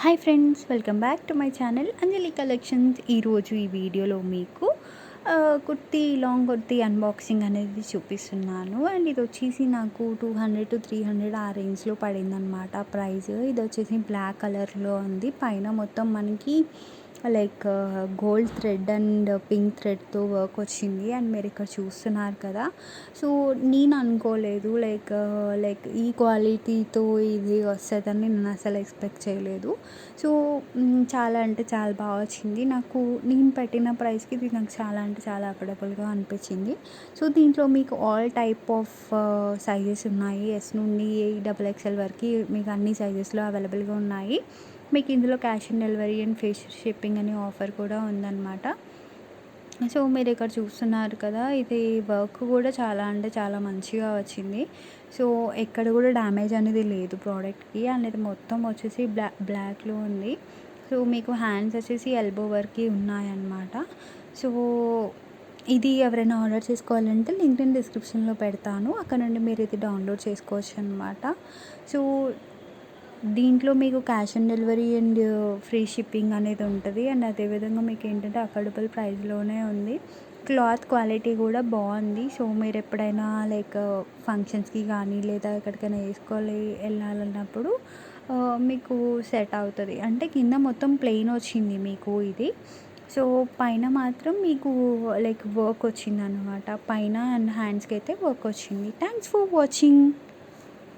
Hi friends, welcome back to my channel Anjali collections. ఈరోజు ఈ వీడియోలో మీకు కుర్తీ లాంగ్ కుర్తీ అన్బాక్సింగ్ అనేది చూపిస్తున్నాను. అండ్ ఇది వచ్చేసి నాకు 200 to 300 ఆ రేంజ్లో పడిందనమాట ప్రైస్. ఇది వచ్చేసి బ్లాక్ కలర్లో ఉంది. పైన మొత్తం మనకి like gold thread and pink థ్రెడ్తో వర్క్ వచ్చింది. అండ్ మీరు ఇక్కడ చూస్తున్నారు కదా. సో నేను అనుకోలేదు లైక్ ఈ క్వాలిటీతో ఇది వస్తుందని నేను అసలు ఎక్స్పెక్ట్ చేయలేదు. సో చాలా అంటే చాలా బాగా వచ్చింది. నేను పెట్టిన ప్రైస్కి ఇది నాకు చాలా అంటే చాలా అఫోర్డబుల్గా అనిపించింది. సో దీంట్లో మీకు ఆల్ టైప్ ఆఫ్ సైజెస్ ఉన్నాయి. ఎస్ నుండి XXL వరకు మీకు అన్ని సైజెస్లో అవైలబుల్గా ఉన్నాయి. మీకు ఇందులో cash on delivery and free shipping అనే ఆఫర్ కూడా ఉందన్నమాట. సో మీరు ఇక్కడ చూస్తున్నారు కదా, ఇది వర్క్ కూడా చాలా అంటే చాలా మంచిగా వచ్చింది. సో ఎక్కడ కూడా డ్యామేజ్ అనేది లేదు ప్రోడక్ట్కి. అనేది మొత్తం వచ్చేసి బ్లాక్లో ఉంది. సో మీకు హ్యాండ్స్ వచ్చేసి ఎల్బో వరకు ఉన్నాయన్నమాట. సో ఇది ఎవరైనా ఆర్డర్ చేసుకోవాలంటే లింక్ డిస్క్రిప్షన్లో పెడతాను, అక్కడ నుండి మీరు ఇది డౌన్లోడ్ చేసుకోవచ్చు అనమాట. సో దీంట్లో మీకు cash on delivery and free shipping అనేది ఉంటుంది. అండ్ అదేవిధంగా మీకు ఏంటంటే అఫోర్డబుల్ ప్రైస్లోనే ఉంది. క్లాత్ క్వాలిటీ కూడా బాగుంది. సో మీరు ఎప్పుడైనా లైక్ ఫంక్షన్స్కి కానీ లేదా ఎక్కడికైనా వెళ్ళాలన్నప్పుడు మీకు సెట్ అవుతుంది. అంటే కింద మొత్తం ప్లెయిన్ వచ్చింది మీకు ఇది. సో పైన మాత్రం మీకు లైక్ వర్క్ వచ్చింది అనమాట. పైన అండ్ హ్యాండ్స్కి అయితే వర్క్ వచ్చింది. Thanks for watching.